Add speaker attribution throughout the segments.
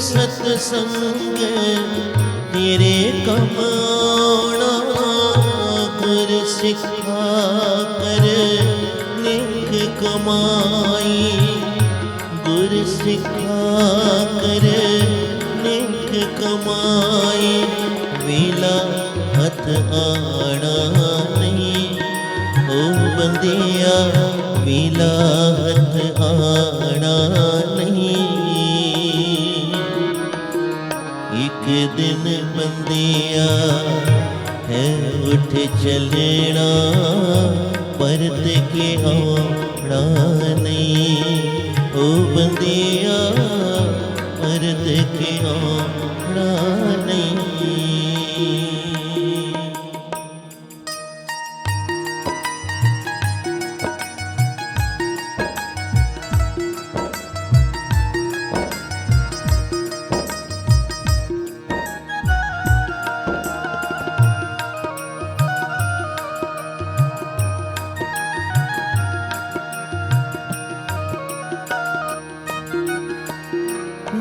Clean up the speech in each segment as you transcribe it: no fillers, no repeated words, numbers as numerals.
Speaker 1: सतसंग तेरे कमाना, गुर सिखा कर नेक कमाई, गुर सिखा कर नेक कमाई। वेला हथ आना नहीं ओ बंदिया, वेला हथ आना नहीं। एक दिन बंदिया है उठ चलना, परत के आना नहीं ओ बंदिया, परत के आना नहीं।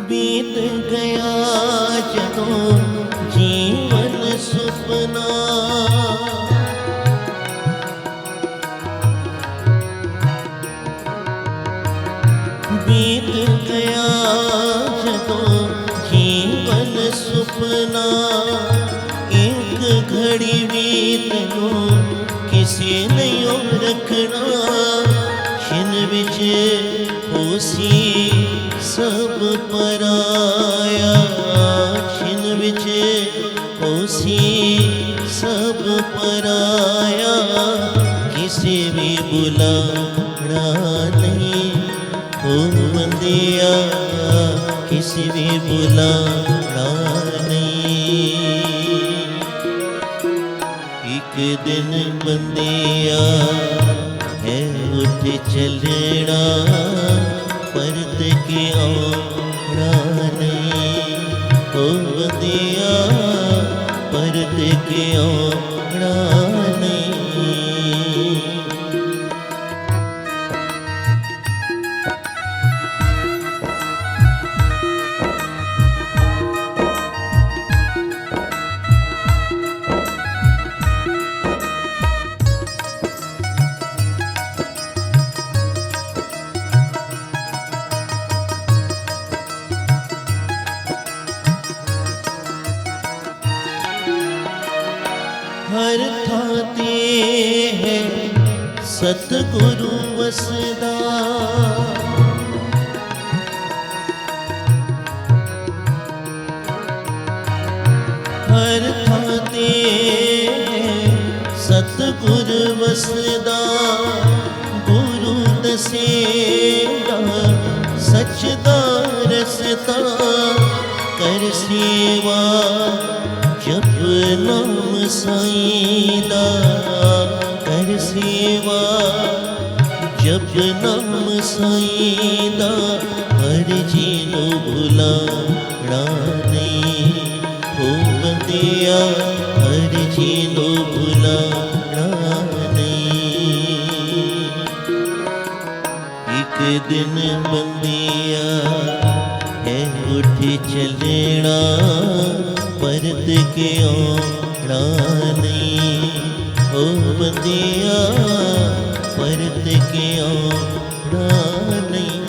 Speaker 1: बीत गया जदों जीवन सुपना, बीत गया जदों जीवन सुपना। एक घड़ी बीत लो किसी नहीं रखना, छिन विच होसी सब पराया, छिन विच होसी सब पराया। किसी भी बुलाना नहीं ओ बंदिया, किसी भी बुलाना नहीं। एक दिन बंदिया है उठ चलना, परत के आना नहीं ओ बंदिया, परत के आना नहीं। हर थाते है सतगुरु वसदा, हर थाते है सतगुरु वसदा। गुरु दसेगा सच दा रसता, कर सेवा जप नाम साईं दा, कर सेवा जप नाम साईं दा। हर जी नु भुलाना नहीं ओ बंदिया, हर जी नु भुलाना नहीं। एक दिन बंदिया है उठ चलना, परत के आना नहीं ओ बंदिया, परत के आना नहीं।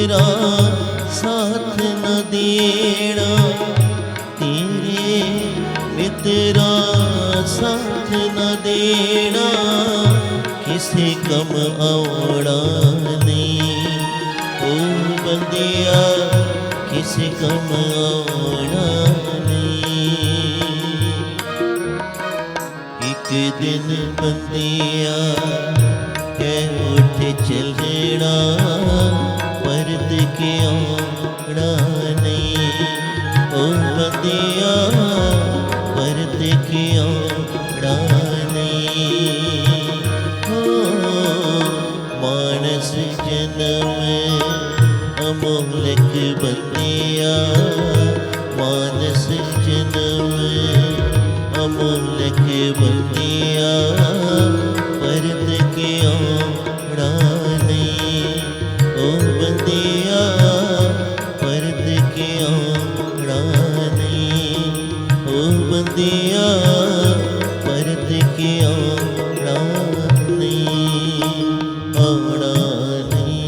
Speaker 1: तेरा साथ न देना, तेरे मित्रा साथ न देना, किसे कम औड़ा नहीं। ओ बंदिया किसे कम औड़ा नहीं। एक दिन बंदिया कह उठ चलना, परत के औड़ा नहीं। ओ बंदिया परत के औड़ा नहीं। हो मानस जन्म अमोलक बंदिया, मानस जन्म अमोलक बंदिया, परत के औड़ा नहीं। ओ बंदिया परत के औड़ा नहीं। ओ बंदिया परत के औड़ा नहीं, औड़ा नहीं।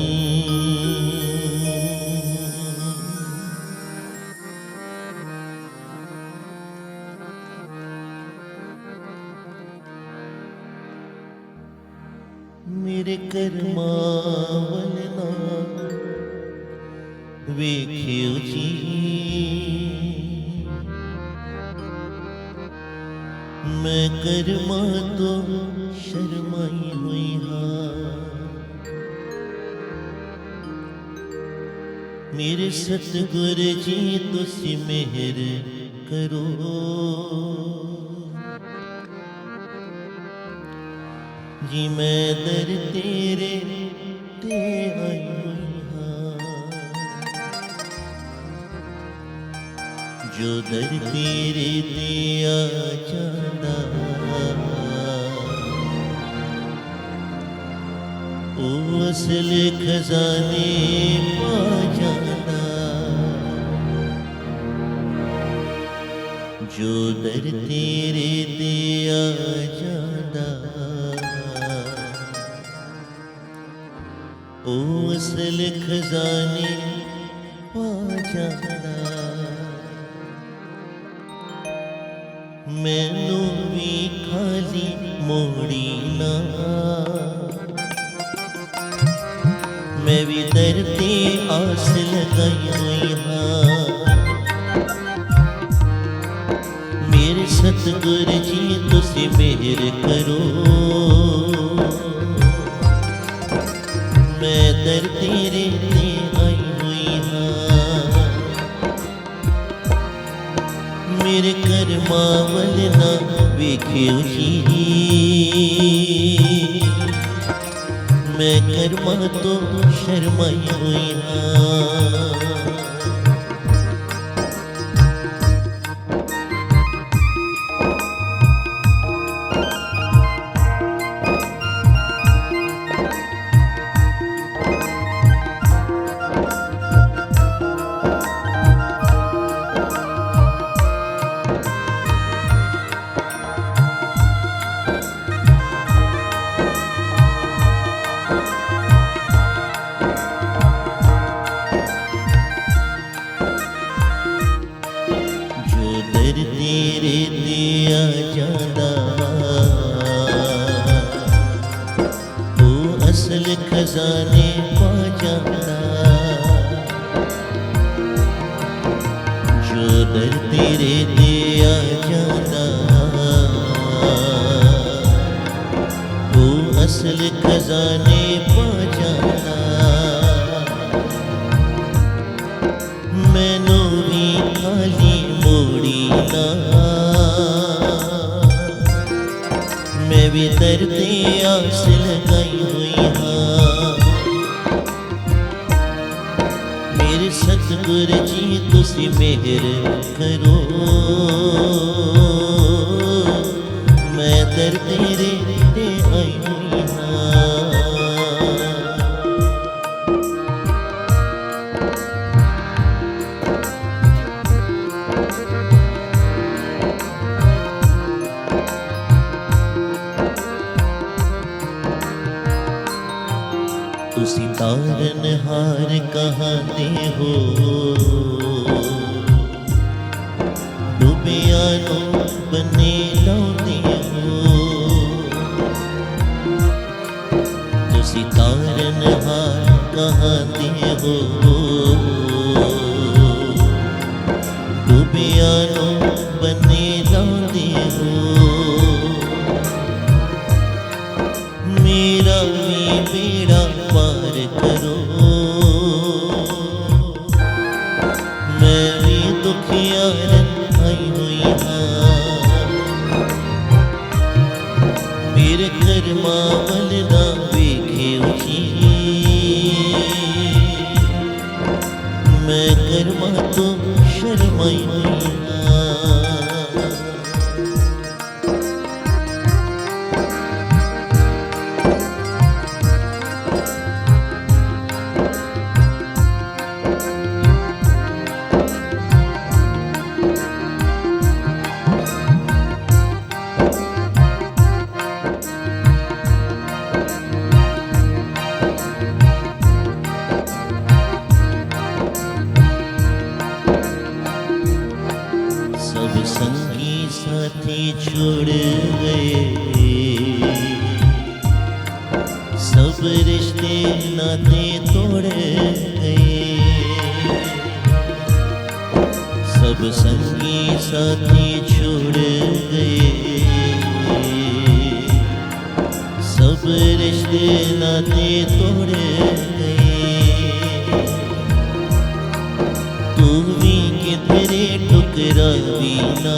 Speaker 1: मेरे करमावल ना वेखियो जी, मैं करमा तो शर्माई हुई हाँ। मेरे सतगुर जी तुसी मेहर करो, जी मैं दर तेरे ते आई हुई हाँ। जो दर तेरे ते आ जाना, ओ असल खजाने पा जाना। जो दर तेरे ते आ जाना, ओ असल खजाने पा जाना। मैनू भी खाली मोड़ी ना, मैं भी दर ते आस लगाई हुई हाँ। मेरे सतगुर जी तुसी मेहर करो, मैं दर तेरे ते आई हुई हाँ। मेरे करमावल ना वेखियो जी, मैं करमा तो शर्माई हुई हाँ। तेरे दिया जाना, वो असल खजाने पा जाना। जो दर तेरे दिया जाना, वो असल खजाने पा जाना। मैनू भी खाली मोड़ी ना, मैं भी दर ते आस लगाई हुई हाँ। मेरे सतगुर जी तुसी मेहर करो, मैं दर तेरे ते आई हुई हाँ। तारनहार कहाते हो, डूबिया नो बने लाते हो। तुसी तारनहार कहाते हो, डूबिया नो बने लाते हो। मेरा भी बेड़ा पार करो, मैं भी दुखियारन आई हुई हाँ। मेरे कर्मा वल ना वेखे उची, मैं कर्मा तो शर्माई हुई हाँ। सब संगी साथी छोड़ गए, सब रिश्ते नाते तोड़ गए। सब संगी साथी छोड़ गए, सब रिश्ते नाते तोड़ गए। तू भी किधरे टुकरा भी ना,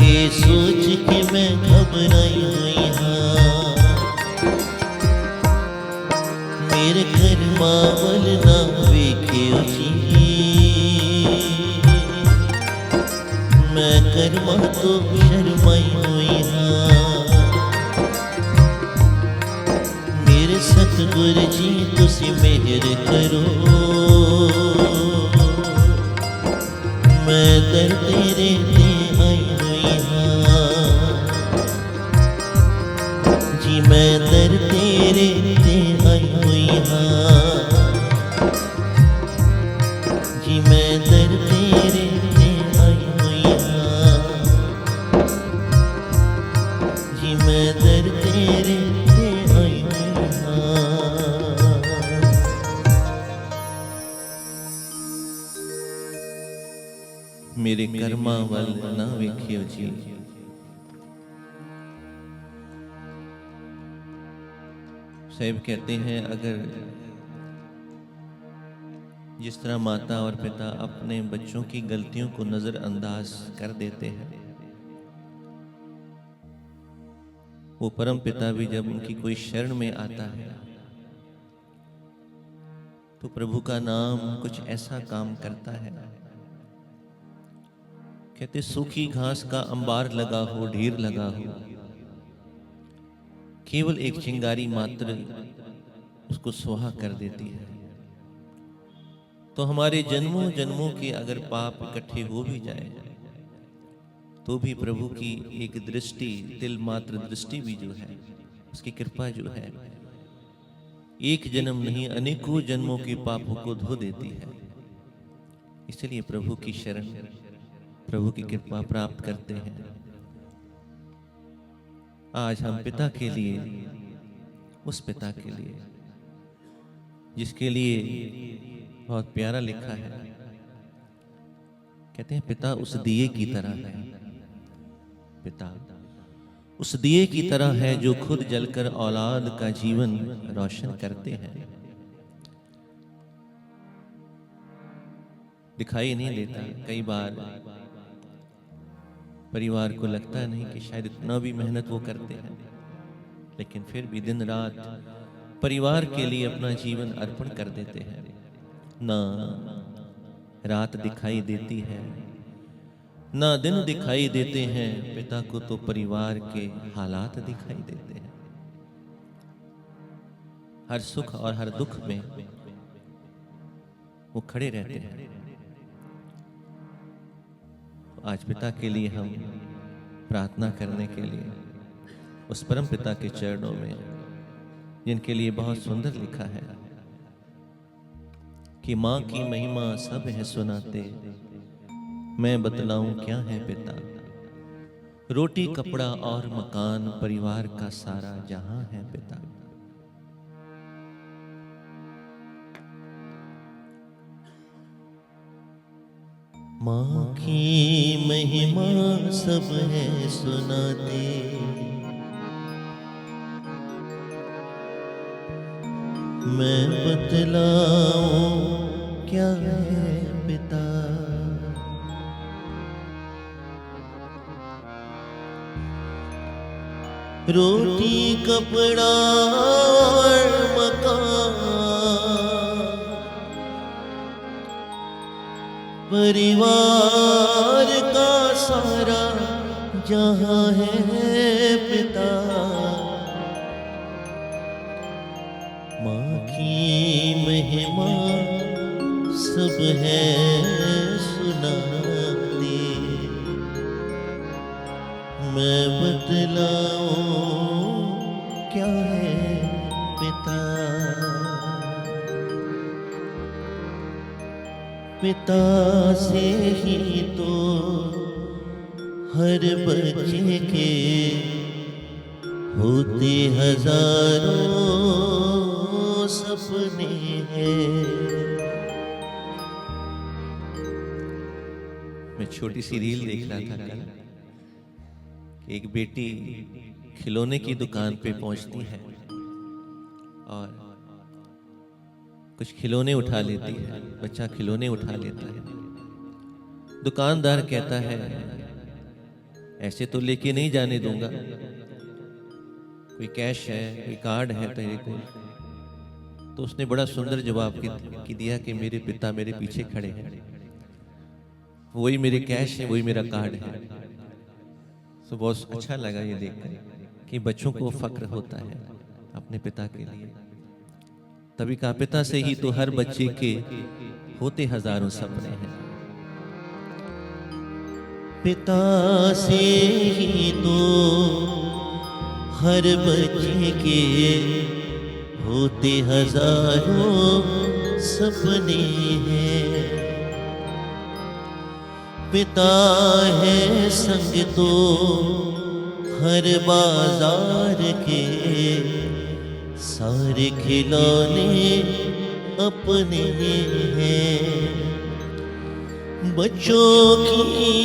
Speaker 1: ये सोच के मैं घबराई हुई हाँ। मेरे घर मावल ना वेखे उची, मैं कर्मा तो शर्माई हुई हाँ। मेरे सतगुर जी तुसी मेहर करो, मैं दर तेरे ते आई हुई हाँ। जी मैं दर तेरे ते आई हुई हाँ। जी मैं दर तेरे ते आई हुई हाँ। जी मैं दर तेरे ते आई हुई हाँ। मेरे कर्मा वल ना वेखियो जी। साहिब कहते हैं, अगर जिस तरह माता और पिता अपने बच्चों की गलतियों को नजरअंदाज कर देते हैं, वो परम पिता भी जब उनकी कोई शरण में आता है तो प्रभु का नाम कुछ ऐसा काम करता है। कहते सूखी घास का अंबार लगा हो, ढीर लगा हो, केवल एक चिंगारी मात्र उसको सुहा कर देती है। तो हमारे जन्मों जन्मों के अगर पाप इकट्ठे हो भी जाए तो भी प्रभु की एक दृष्टि, तिल मात्र दृष्टि भी जो है, उसकी कृपा जो है, एक जन्म नहीं अनेकों जन्मों के पापों को धो देती है। इसलिए प्रभु की शरण, प्रभु की कृपा प्राप्त करते हैं। आज हम पिता के लिए, उस पिता के लिए जिसके लिए बहुत प्यारा लिखा है, कहते हैं पिता उस दिए की तरह है। पिता उस दिए की तरह है जो खुद जलकर औलाद का जीवन रोशन करते हैं। दिखाई नहीं देता, कई बार परिवार को लगता नहीं कि शायद इतना भी मेहनत वो करते हैं, लेकिन फिर भी दिन रात परिवार के लिए अपना जीवन अर्पण कर देते हैं। ना रात दिखाई देती है, ना दिन दिखाई देते हैं, पिता को तो परिवार के हालात दिखाई देते हैं। हर सुख और हर दुख में वो खड़े रहते हैं। आज पिता के लिए हम प्रार्थना करने के लिए उस परम पिता के चरणों में जिनके लिए बहुत सुंदर लिखा है कि माँ की महिमा सब है सुनाते, मैं बतलाऊं क्या है पिता। रोटी कपड़ा और मकान परिवार का सारा जहां है पिता। माँ की महिमा सब है सुनाते, मैं बतलाऊं क्या है पिता। रोटी कपड़ा और मकान परिवार का सारा जहां है पिता। माँ की महिमा सब है सुनाते, मैं बतलाऊं क्या है पिता। पिता से ही तो हर बच्चे के होते हजारों सपने हैं। मैं छोटी सी रील देख रहा था कल, एक बेटी खिलौने की दुकान पे पहुंचती है और कुछ खिलौने उठा लेती है। बच्चा खिलौने उठा लेता है। दुकानदार कहता है ऐसे तो लेके नहीं जाने दूंगा, कोई कैश है कोई कार्ड है तेरे को। तो उसने बड़ा सुंदर जवाब की दिया कि मेरे पिता मेरे पीछे खड़े हैं, वही मेरे कैश है वही मेरा कार्ड है। तो बहुत अच्छा लगा ये देखकर कि बच्चों को फक्र होता है अपने पिता के लिए। तभी कहा पिता से ही तो हर बच्चे के होते हजारों सपने हैं। पिता से ही तो हर बच्चे के होते हजारों सपने हैं। पिता है संग तो हर बाजार के सारे खिलौने अपने हैं। बच्चों की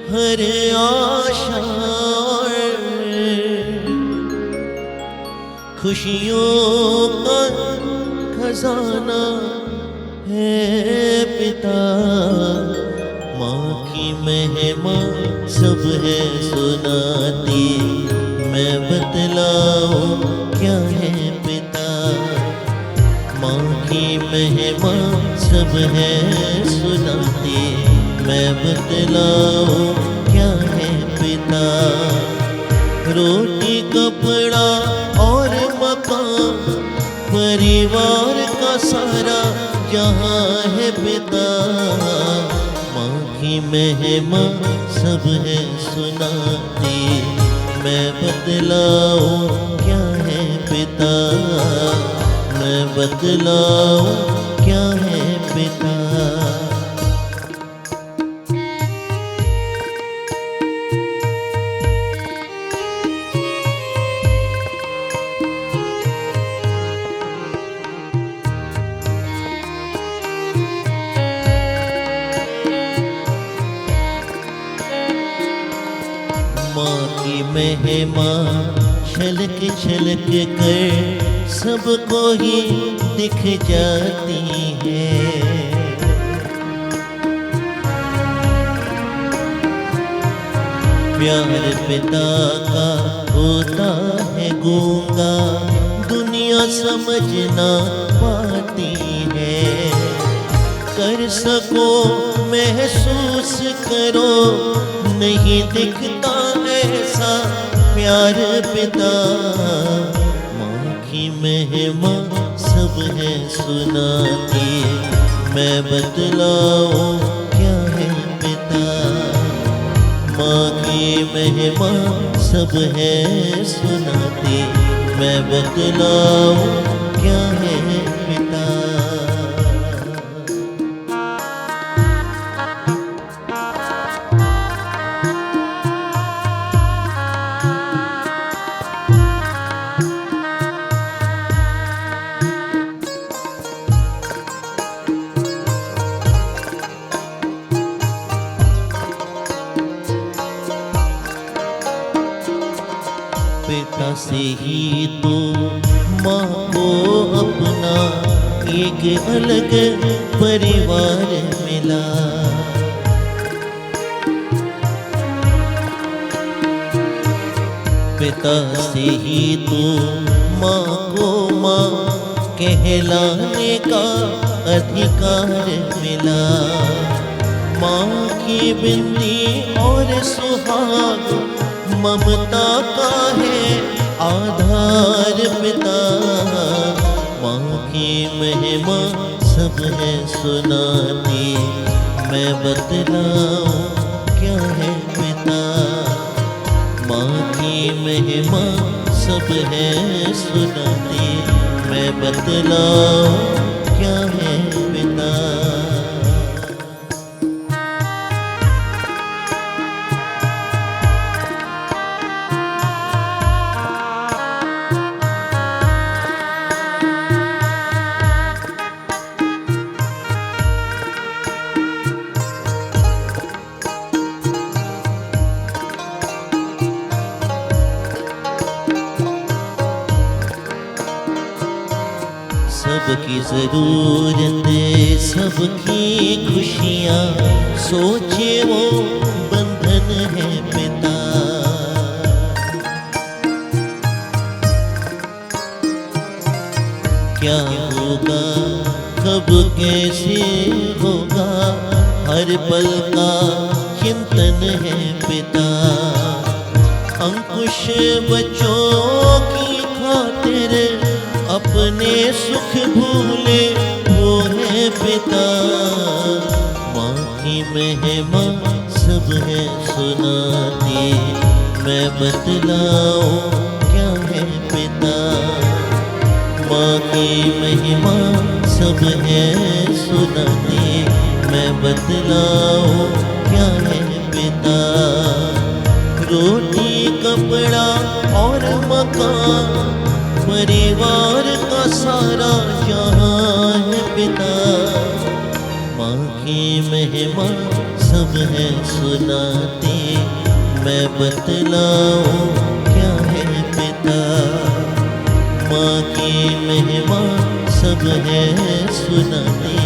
Speaker 1: हर आशा खुशियों का खजाना है पिता। माँ की महिमा सब है सुनाती, मैं बतलाऊं क्या है पिता। माँ की महिमा सब है सुनाती, मैं बतलाऊं क्या है पिता। रोटी कपड़ा और मकान परिवार का सारा जहां है पिता। माँ की महिमा सब है सुनाती, मैं बतलाऊं क्या है पिता। मैं बतलाऊं क्या है पिता। माँ की महिमा छलक छलक कर सबको ही दिख जाती है। प्यार पिता का होता है गूंगा, दुनिया समझ ना पाती है। कर सको महसूस करो, नहीं दिखता ऐसा प्यार पिता। माँ की महिमा सब है सुनाती, मैं बतलाऊं क्या है पिता। माँ की महिमा सब है सुनाती, मैं बतलाऊं क्या है पिता। पिता से ही तो माँ को अपना एक अलग परिवार मिला। पिता से ही तो माँ को माँ कहलाने का अधिकार मिला। माँ की बिंदी और सुहाग ममता का है आधार पिता। माँ की महिमा सब है सुनाती, मैं बतलाऊं क्या है पिता। माँ की महिमा सब है सुनाती, मैं बतलाऊं क्या है पिता। सबकी ज़रूरतें, सबकी खुशियाँ सोचे वो बंधन है पिता। क्या होगा कब कैसे होगा, हर पल का चिंतन है पिता। अंकुश बच्चों की खातिर अपने सुख भूले वो है पिता। माँ की महिमा सब है सुनाती, मैं बतलाऊं क्या है पिता। माँ की महिमा सब है सुनाती, मैं बतलाऊं क्या है पिता। रोटी कपड़ा और मकान परिवार का सारा जहां है पिता। माँ की महिमा सब है सुनाती, मैं बतलाऊं क्या है पिता। माँ की महिमा सब है सुनाती,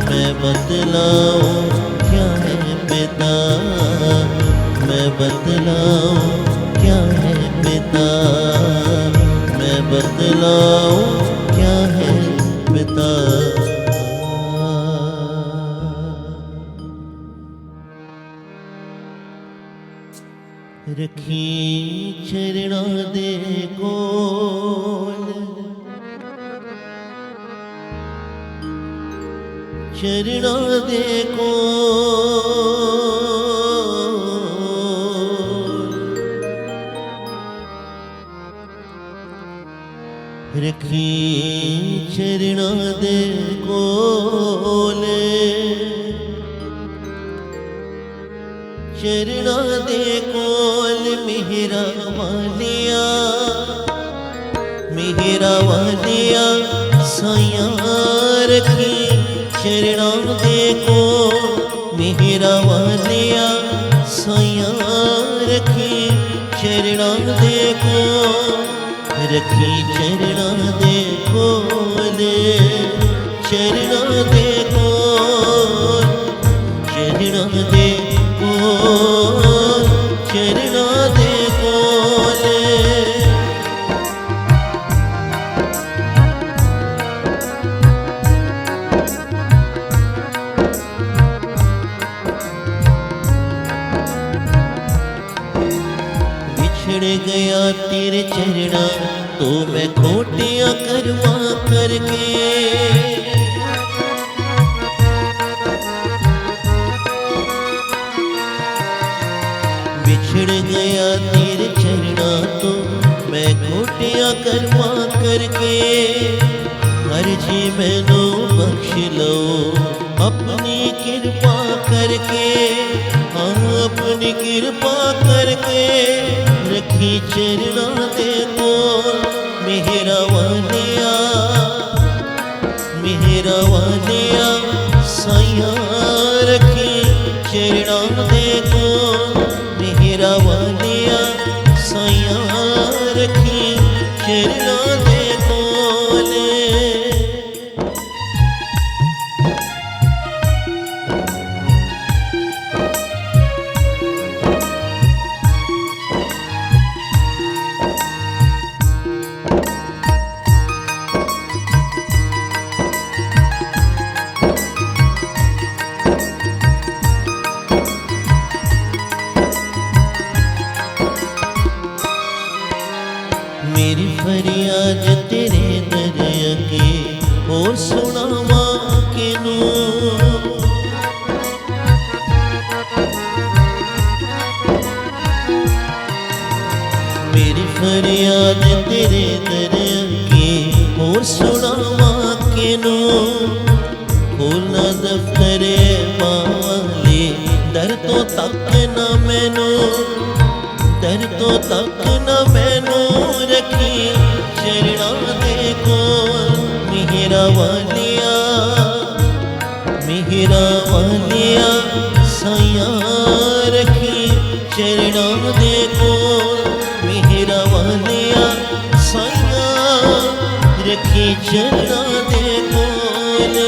Speaker 1: मैं बतलाऊं क्या है पिता। मैं बतलाऊं क्या है पिता। मैं बतलाऊं क्या है पिता। रखी चरणा दे कोल, चरणा दे कोल। रखी चरणा दे कोल, चरणा दे कोल। मेहरा वालिया, मेहरा वालिया साइया रखी चरणा दे कोल। मेहरा वालिया साइया रखी चरणा दे कोल। रखी चरणा दे कोल, चरणा दे कोल। चरणा दे कोल, चरणा दे कोल। बिछड़ गया तेरे चरणा तो मैं खोटियां करवा करके। बिछड़ बिछड़ गया तेरे चरणा तो मैं घोटिया कर्मा करके, अर्जी मैनू बख्श लो अपनी कृपा करके। हाँ अपनी कृपा करके रखी चरणा दे को, मेहरा वालिया मेहरा वालिया साइया रखी चरणा दे को, मेहरा वालिया साइया रखी चरणा दे कोले। मेरी फरियाद तेरे दर अगे और सुनावा किनू, मेरी फरियाद तेरे दर अगे और सुनावा किनू। खोलना दफ्तर वाले दर तो तक न मैनू, दर तो तक न मैनू रखी चरणा दे को, मेहरा वालिया मेहरा वालिया साइया रखी चरणा दे को, मेहरा वालिया साइया रखी चरणा दे कोले।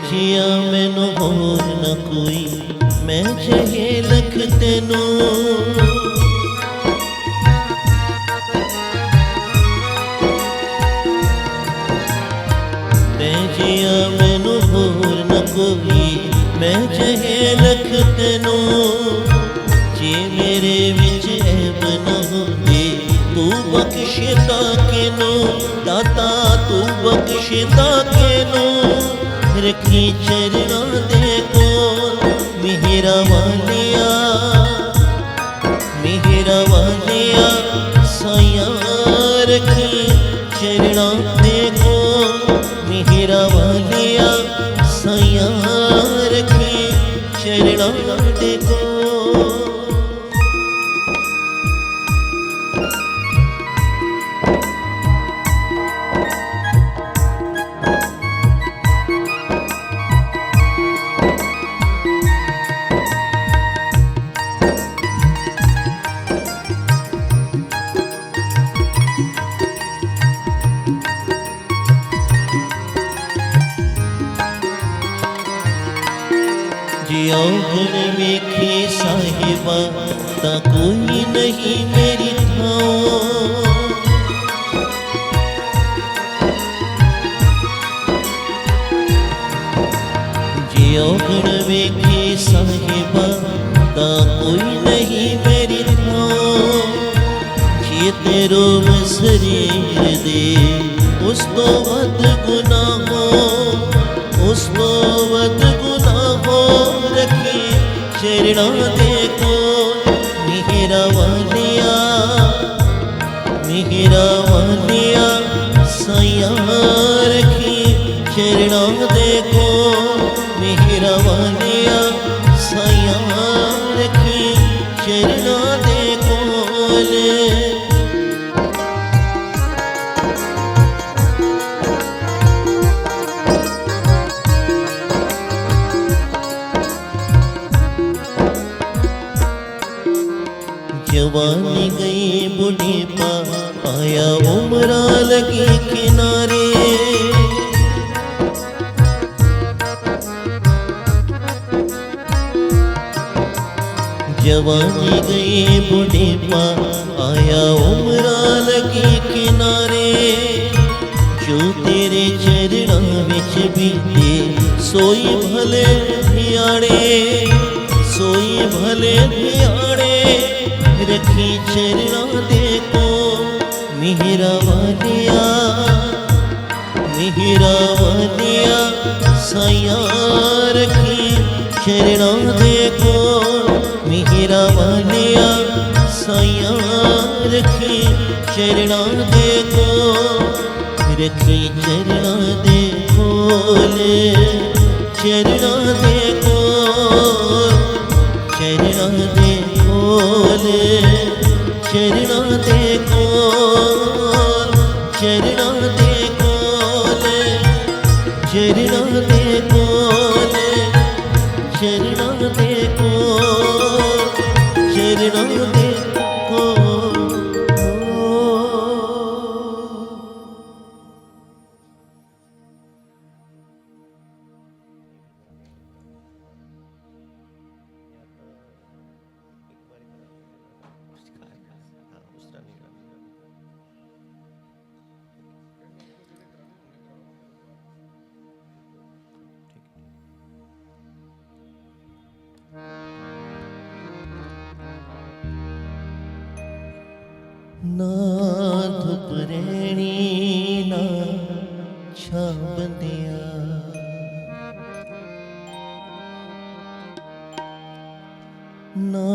Speaker 1: जिया मैनू होर न कोई, मैं चाहिए लख तेनू। जिया मैनू होर न कोई, मैं चाहिए लख तेनू। जे मेरे विच ऐब न होंदे तू बख्शदा किनू, दाता तू बख्शदा किनू। रखी चरणा दे को, मेहरा वालिया मेहरा वालिया साइया रखी चरणा दे को, मेहरा वालिया साइया रखी चरणा दे को। जिया गुण वेखे साहिबा ता कोई नहीं मेरी थां, जिया गुण वेखे साहिबा ता कोई नहीं मेरी थां। जे तेरो शरीर दे उस तो वध गुनाहों, उस तो वध गुनाहों रखी चरणा दे को, मेहरा वालिया मेहरा वालिया साइया रखी चरणा दे को, मेहरा वालिया साइया रखी चरणा दे कोले। जवानी गई बुढ़ेपा आया उम्रा लगी किनारे, जवानी गई बुढ़ेपा आया उम्रा लगी भोले धियाणे रखी चरना देखो मिहिरा वालिया साया रखी चरना देखो मिहिरा वालिया साया रखी चरना देखो रखी चरना देखो ले चरना देखो चरना देखो ले चरना देखो चरना देखो ले चरना देखो ले चरना देखो चरना देखो। ना धुप रैनी ना छाबंदिया ना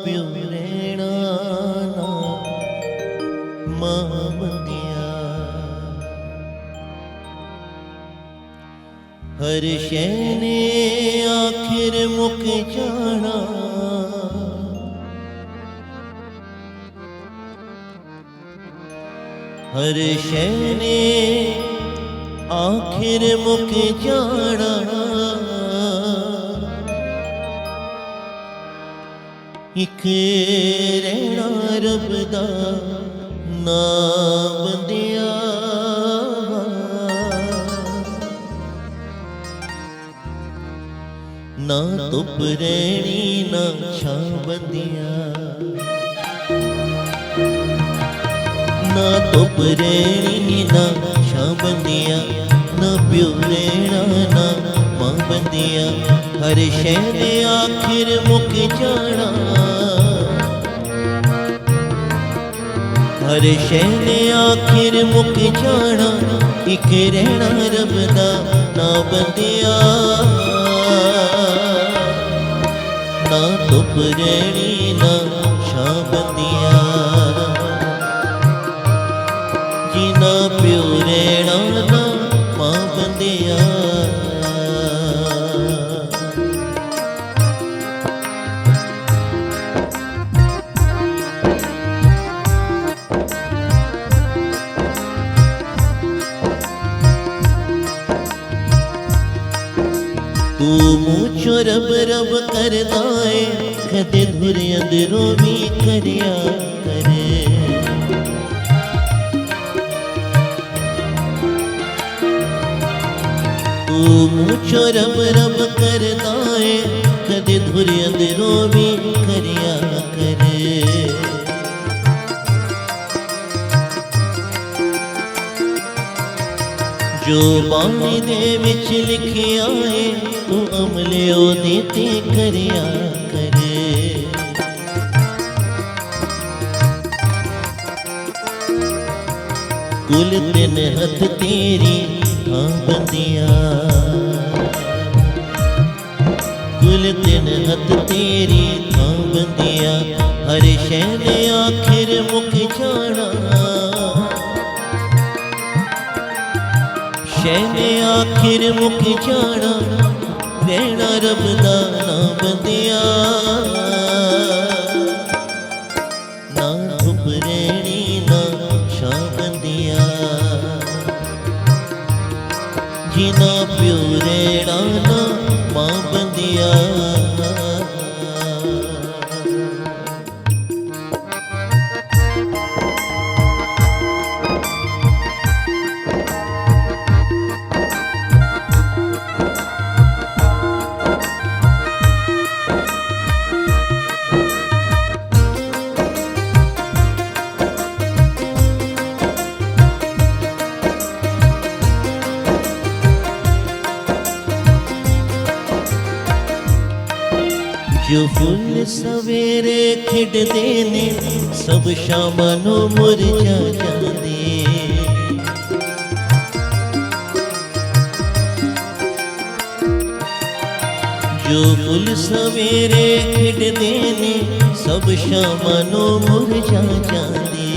Speaker 1: प्यो रैना ना मां बंदिया हर शै ने आखिर मुक जाना हर शै ने आखिर मुक जाना इक रहना रब दा ना बंदिया ना धुप रैनी ना छां बंदिया ना धुप रैनी ना छां बंदिया ना प्यो रैना ना मां बंदिया हर शै ने आखिर मुक जाना हर शै ने आखिर मुक जाना इक रहना रब दा ना बंदिया ना धुप रैनी ना छां बंदिया ना प्यो रैना ना मां बंदिया तू मूंचो रब रब करदा है कदे धुर अंदरों भी करया करे तू मूंचो रब रब करदा है कदे धुर अंदरों भी करया करे जो बाणी दे विच लिखिया है तू अमले ओदे ते करया करे कुल दिन हथ तेरी हाँ बंदिया कुल दिन हथ तेरी हाँ बंदिया हर शै ने आखिर मुक जाना शै ने आखिर मुक जाना रहना रब दा ना बंदिया ना धुप रैनी ना छां बंदिया जिना प्यो रैना ना मां बंदिया जो फुल सवेरे खिड़दे ने सब शामां नूं मुरझा जांदे। जो फुल सवेरे खिड़दे ने सब शामां नूं मुरझा जांदे।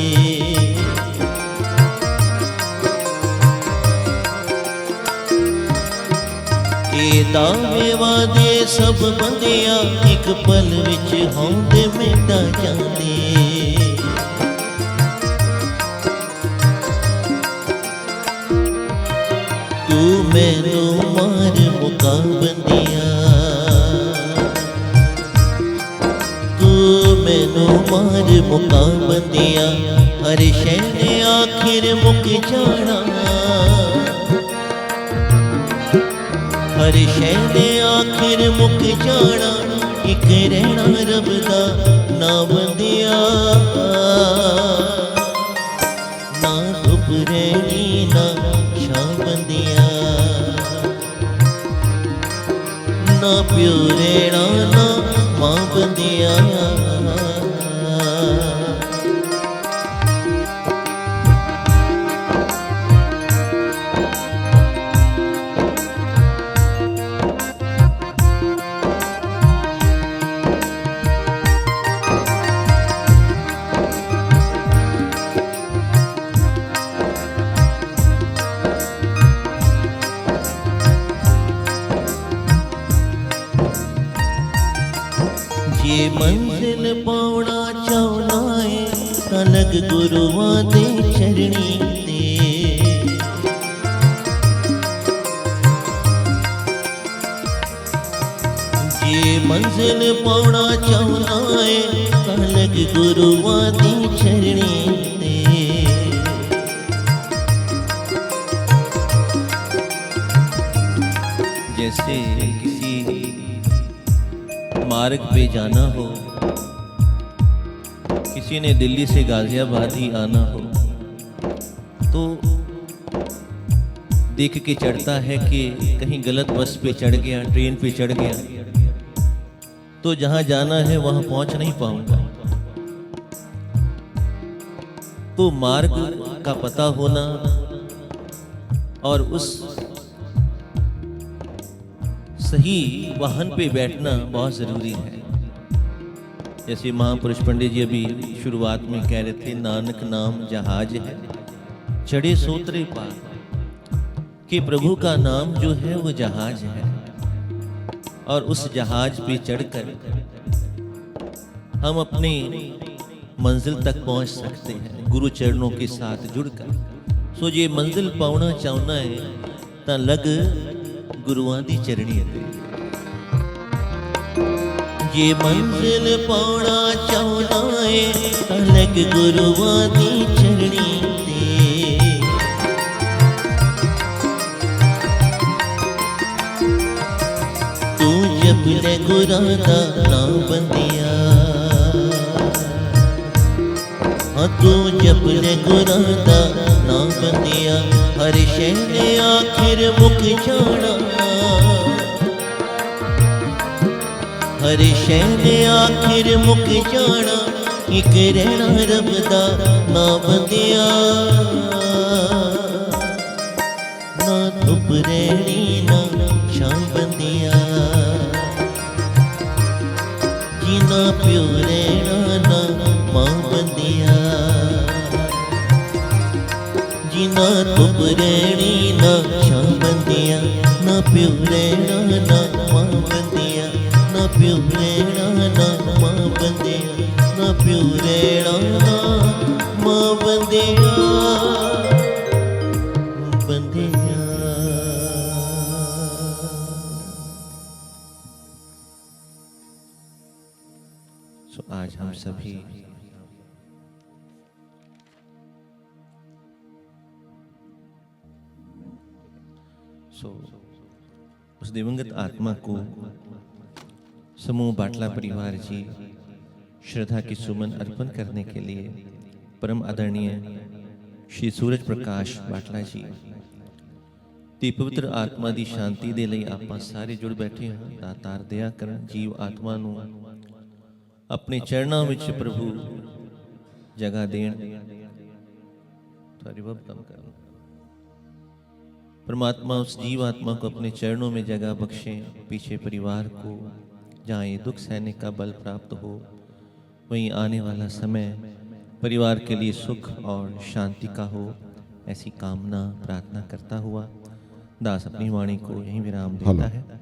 Speaker 1: दावे वादे सब बंदियां एक पल विच होंदे मिटा जांदे। तू मैनू मार मुका बंदियां, तू मैनू मार मुका बंदियां, हर शै ने आखिर मुक जाना। हर शै ने आखिर मुक जाना, इक रहना रब दा ना बंदिया। ना धुप रहनी ना छां बंदिया, ना प्यो रहना ना मां बंदिया। जे मंजिल पाउणा चाहुणा है तां लग गुरुआं दे चरणी ते। जे मंजिल पाउणा चाहुणा है तां लग गुरुआं दे चरणी ते। जैसे किसी मार्ग पे जाना हो, किसी ने दिल्ली से गाजियाबाद ही आना हो, तो देख के चढ़ता है कि कहीं गलत बस पे चढ़ गया, ट्रेन पे चढ़ गया तो जहां जाना है वहां पहुंच नहीं पाऊंगा। तो मार्ग का पता होना और उस सही वाहन पे बैठना बहुत ज़रूरी है। जैसे महापुरुष पंडित जी अभी शुरुआत में कह रहे थे, नानक नाम जहाज है चढ़े सोतरे पार, कि प्रभु का नाम जो है वो जहाज है। और उस जहाज पे चढ़कर हम अपने मंजिल तक पहुंच सकते हैं गुरु चरणों के साथ जुड़कर। सो ये मंजिल पाउणा चाहुणा है तां लग गुरुआं दी चरणी ते। ये मंजिल पाउणा चाहुणा है तां लग गुरुआं दी चरणी ते। तू जप ले गुरां दा नाम बंदिया, हाँ तू जप ले गुरां दा नाम बंदिया, हर शै ने आखिर मुक जाना। हर शै ने आखिर मुक जाना, इक रहना रब दा ना बंदिया। ना धुप रहनी ना छां बंदिया, जी ना प्यो रहना ना मां बंदिया। जी ना धुप रहनी ना छां बंदिया, ना प्यो रहना ना मां बंदिया। ना प्यो रहना ना मां बंदिया, ना प्यो रहना ना मां बंदिया। बंदिया सो आज हम सभी उस दिवंगत आत्मा को समूह बाटला परिवार जी श्रद्धा की सुमन अर्पण करने के लिए परम आदरणीय श्री सूरज प्रकाश बाटला जी ਦੀ ਪਵਿੱਤਰ ਆਤਮਾ ਦੀ ਸ਼ਾਂਤੀ ਦੇ ਲਈ ਆਪਾਂ ਸਾਰੇ ਜੁੜ ਬੈਠੇ ਹਾਂ। ਦਾਤਾਰ ਦਇਆ ਕਰਨ, ਜੀਵ ਆਤਮਾ ਨੂੰ अपने चरणों ਵਿੱਚ प्रभु जगह देण तो रिवर्ब कम करना। परमात्मा उस जीवात्मा को अपने चरणों में जगह बख्शे, पीछे परिवार को जहाँ ये दुख सहने का बल प्राप्त हो, वहीं आने वाला समय परिवार के लिए सुख और शांति का हो, ऐसी कामना प्रार्थना करता हुआ दास अपनी वाणी को यहीं विराम देता है।